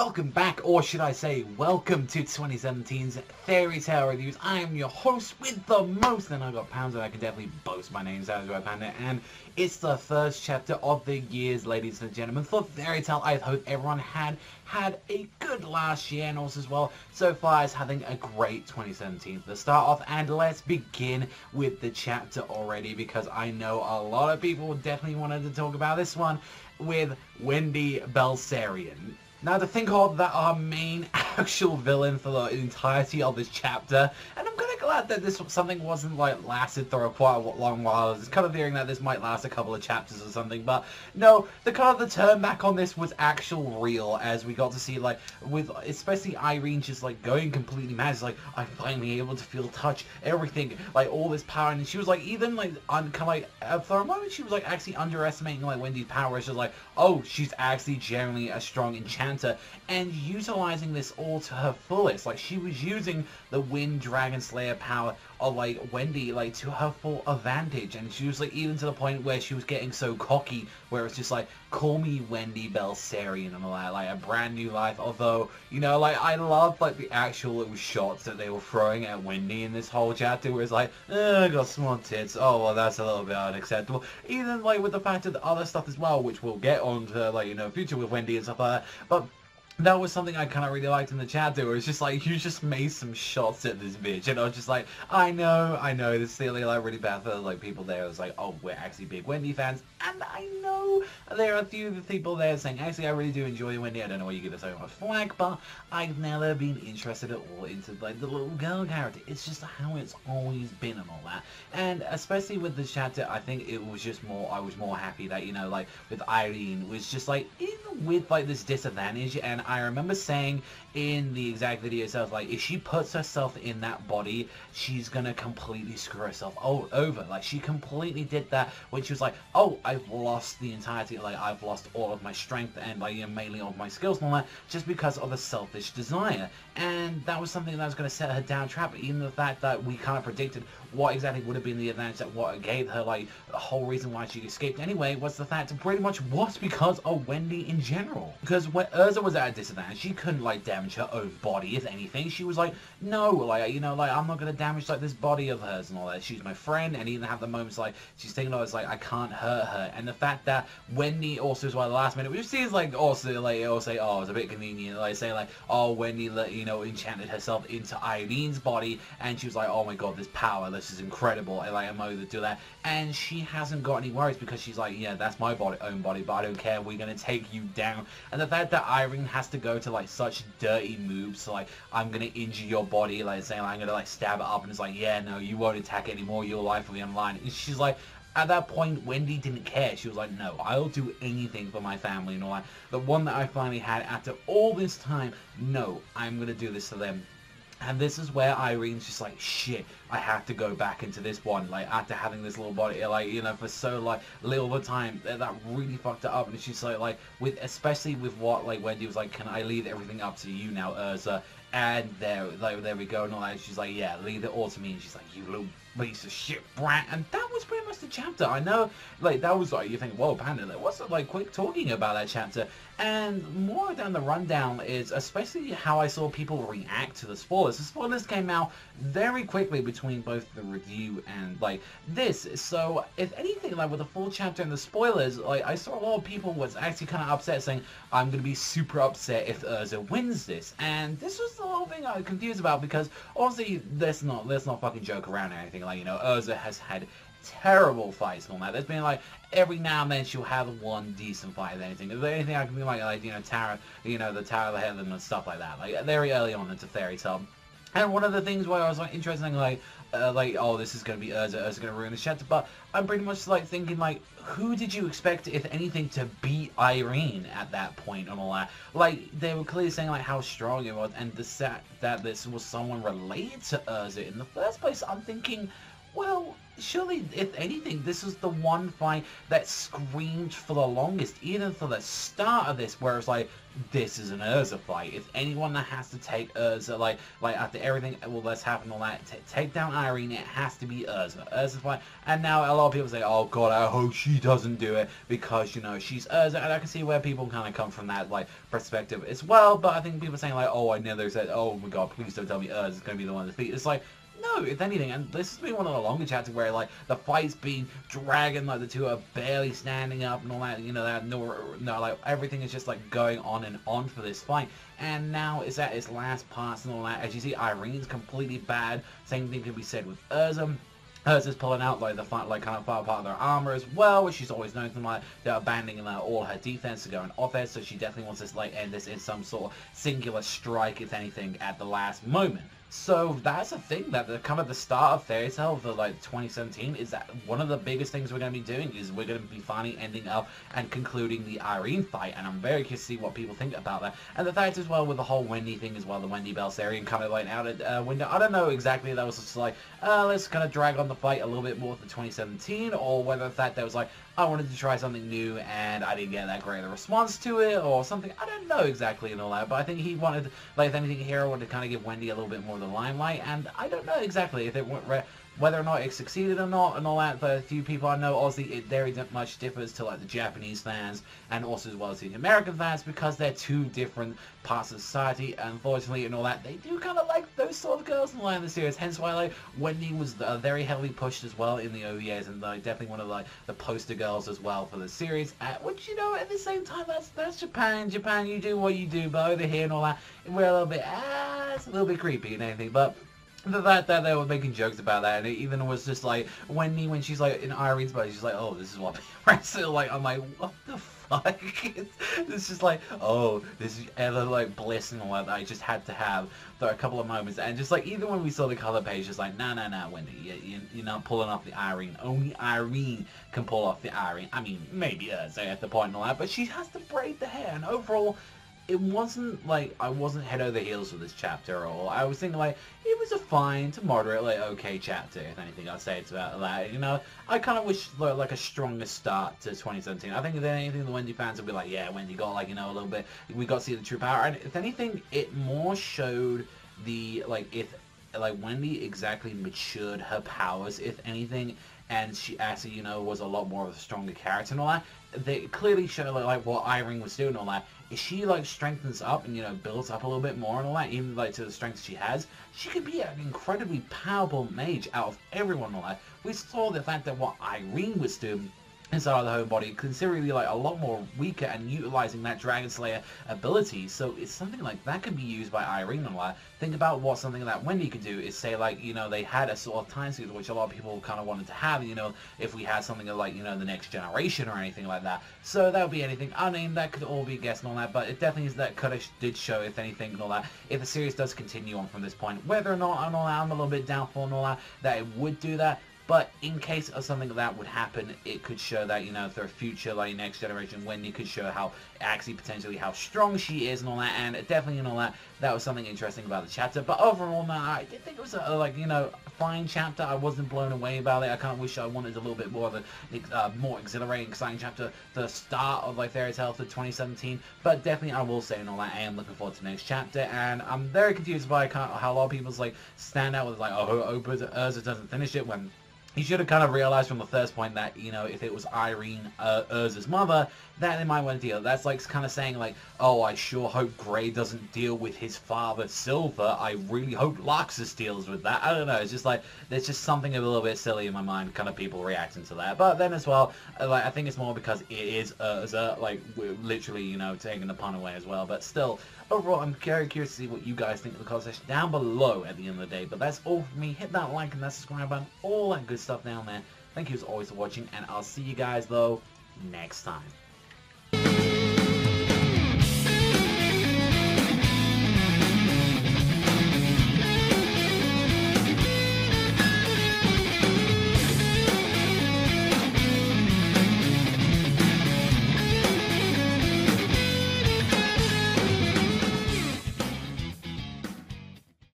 welcome back, or should I say, welcome to 2017's Fairy Tale Reviews. I am your host with the most, and I got pounds, and I can definitely boast my name, Erza Panda, and it's the first chapter of the years, ladies and gentlemen, for Fairy Tale. I hope everyone had a good last year, and also as well, so far as having a great 2017 to start off. And let's begin with the chapter already, because I know a lot of people definitely wanted to talk about this one with Wendy Belserion. Now, to think of that our main actual villain for the entirety of this chapter, and I'm kind of glad that this something wasn't like lasted for quite a long while. I was kind of fearing that this might last a couple of chapters or something, but no, the turn back on this was actual real, as we got to see, like, with especially Irene just like going completely mad. It's like, I'm finally able to feel touch, everything, like all this power, and she was like, even like for a moment she was like actually underestimating like Wendy's power. It's just like, oh, she's actually generally a strong enchanter, and utilizing this all to her fullest. Like, she was using the Wind Dragon Slayer power of like Wendy like to her full advantage, and she was like even to the point where she was getting so cocky where it's just like, call me Wendy Belserion and all that, like a brand new life. Although, you know, like I love like the actual little shots that they were throwing at Wendy in this whole chapter where it's like, I got small tits, oh well, that's a little bit unacceptable. Even like with the fact of the other stuff as well, which we'll get on to, like, you know, future with Wendy and stuff like that. But that was something I kind of really liked in the chapter, where it's just like, you just made some shots at this bitch, and I was just like, I know, this is clearly like really bad for like people there. It was like, oh, we're actually big Wendy fans, and I know there are a few people there saying, actually, I really do enjoy Wendy. I don't know why you give her so much flack, but I've never been interested at all into like the little girl character. It's just how it's always been and all that. And especially with this chapter, I think it was just more, I was more happy that, you know, like with Irene was just like, even with like this disadvantage, and I remember saying in the exact video itself, like, if she puts herself in that body, she's gonna completely screw herself over. Like, she completely did that when she was like, oh, I've lost the entirety, like, I've lost all of my strength and, like, you know, mainly all of my skills and all that, just because of a selfish desire. And that was something that was going to set her down trap, even the fact that we kind of predicted what exactly would have been the advantage that what gave her, like, the whole reason why she escaped anyway was the fact it pretty much was because of Wendy in general. Because when Erza was at a disadvantage, she couldn't, like, damage her own body. If anything, she was like, no, like, you know, like, I'm not going to damage, like, this body of hers and all that. She's my friend, and even have the moments, like, she's thinking, oh, it's like, I can't hurt her. And the fact that Wendy also is, well, the last minute, which seems like, also, like, it'll say, oh, it's a bit convenient, like, say, like, oh, Wendy, you know, enchanted herself into Irene's body, and she was like, oh my god, this power, this is incredible, and like, I'm able to do that, and she hasn't got any worries because she's like, yeah, that's my own body, but I don't care, we're gonna take you down. And the fact that Irene has to go to like such dirty moves, so like, I'm gonna injure your body, like saying, like, I'm gonna like stab it up, and it's like, yeah, no, you won't attack anymore, your life will be on the line. And she's like, at that point, Wendy didn't care. She was like, no, I'll do anything for my family and all that. The one that I finally had after all this time, no, I'm going to do this to them. And this is where Irene's just like, shit, I have to go back into this one. Like, after having this little body, like, you know, for so, like, little of a time, that really fucked her up. And she's like, with, especially with what, like, Wendy was like, can I leave everything up to you now, Erza? And there we go, and all that. She's like, yeah, leave it all to me. And she's like, you little piece of shit brat. And that was pretty much the chapter. I know, like, that was like, you think, whoa, Panda, there wasn't like quick talking about that chapter. And more down the rundown is especially how I saw people react to the spoilers. The spoilers came out very quickly between both the review and like this. So if anything, like with the full chapter and the spoilers, like I saw a lot of people was actually kind of upset, saying, I'm gonna be super upset if Erza wins this. And this was the whole thing I was confused about, because obviously let's not fucking joke around or anything. Like, you know, Erza has had terrible fights and all that. There's been like every now and then she'll have one decent fight or anything. Is there anything I can be like, you know, Tara, you know, the Tower of the Heaven and stuff like that, like very early on into Fairy Tale. And one of the things where I was like interested in, like, oh, this is going to be Erza's going to ruin the chapter, but I'm pretty much like thinking, like, who did you expect, if anything, to beat Irene at that point and all that? Like, they were clearly saying like how strong it was, and the fact that this was someone related to Erza in the first place, I'm thinking, well, surely, if anything, this was the one fight that screamed for the longest, even for the start of this, where it's like, this is an Erza fight. If anyone that has to take Erza, like after everything well that's happened, all that, take down Irene, it has to be Erza. Erza's fight. And now a lot of people say, oh god, I hope she doesn't do it, because, you know, she's Erza, and I can see where people kind of come from that, like, perspective as well, but I think people saying, like, oh, I never said, oh my god, please don't tell me Erza's gonna be the one to defeat. It's like, no, if anything, and this has been one of the longer chapters where, like, the fight's been dragging, like, the two are barely standing up and all that, you know, that, no, like, everything is just, like, going on and on for this fight, and now it's at its last parts and all that. As you see, Irene's completely bad, same thing can be said with Erza. Erza's pulling out, like, the kind of part of their armor as well, which she's always known to, like, they're abandoning all her defense to go on offense, so she definitely wants to, like, end this in some sort of singular strike, if anything, at the last moment. So that's a thing that the kind of the start of Fairy Tail for like 2017 is that one of the biggest things we're going to be doing is we're going to be finally ending up and concluding the Irene fight, and I'm very curious to see what people think about that. And the fact as well with the whole Wendy thing as well, the Wendy Belserion kind of like out at window. I don't know exactly if that was just like let's kind of drag on the fight a little bit more for 2017, or whether the fact that was like I wanted to try something new and I didn't get that great a response to it or something. I don't know exactly and all that, but I think he wanted, like, if anything, Hero wanted to kind of give Wendy a little bit more of the limelight, and I don't know exactly if it went whether or not it succeeded or not and all that. For a few people I know, obviously it very much differs to like the Japanese fans and also as well as the American fans, because they're two different parts of society, unfortunately, and all that. They do kind of like those sort of girls in the line of the series, hence why like Wendy was very heavily pushed as well in the OVAs, and like definitely one of like the poster girls as well for the series, which, you know, at the same time, that's Japan. You do what you do, but over here and all that, we're a little bit it's a little bit creepy and anything, but the fact that they were making jokes about that, and it even was just like Wendy, when she's like in Irene's body, she's like, oh, this is what so like, I'm like, what the fuck? It's just like, oh, this is ever like bliss and all that I just had to have for a couple of moments, and just like even when we saw the color page, just like, nah, Wendy, you're not pulling off the Irene. Only Irene can pull off the Irene. I mean, maybe Erza at the point and all that, but she has to braid the hair, and overall, it wasn't like I wasn't head over heels for this chapter, or I was thinking like it was a fine to moderate, like, okay chapter. If anything, I'd say it's about that. You know, I kind of wish like a stronger start to 2017. I think if anything, the Wendy fans would be like, yeah, Wendy got like, you know, a little bit. We got to see the true power, and if anything, it more showed the like if like Wendy exactly matured her powers, if anything, and she actually, you know, was a lot more of a stronger character and all that. They clearly show like what Irene was doing and all that. If she like strengthens up and, you know, builds up a little bit more and all that, even like to the strengths she has, she could be an incredibly powerful mage out of everyone and all that. We saw the fact that what Irene was doing inside of the home body considerably like a lot more weaker and utilizing that Dragon Slayer ability, so it's something like that could be used by Irene a lot. Think about what something that Wendy could do is say, like, you know, they had a sort of time series which a lot of people kind of wanted to have, you know, if we had something like, you know, the next generation or anything like that. So that would be anything. I mean, that could all be a guess and all that, but it definitely is that did show, if anything, and all that, if the series does continue on from this point, whether or not and all that, I'm a little bit doubtful and all that it would do that. But in case of something like that would happen, it could show that, you know, for a future, like, next generation, Wendy could show how, actually, potentially, how strong she is and all that, and definitely and all that, that was something interesting about the chapter. But overall, man, I did think it was, like, you know, a fine chapter. I wasn't blown away about it. I kind of wish I wanted a little bit more of a, more exhilarating, exciting chapter, the start of, like, Fairy Tail for 2017. But definitely, I will say and all that, I am looking forward to the next chapter, and I'm very confused by how a lot of people's, like, stand out with, like, oh, Erza doesn't finish it, when he should have kind of realized from the first point that, you know, if it was Irene, Erza's mother, that they might want to deal. That's like kind of saying like, oh, I sure hope Grey doesn't deal with his father, Silver. I really hope Laxus deals with that. I don't know. It's just like, there's just something a little bit silly in my mind, kind of people reacting to that. But then as well, like, I think it's more because it is Erza, like, we're literally, you know, taking the pun away as well. But still, overall, I'm very curious to see what you guys think of the comment section down below at the end of the day. But that's all from me. Hit that like and that subscribe button, all that good stuff down there. Thank you as always for watching, and I'll see you guys, though, next time.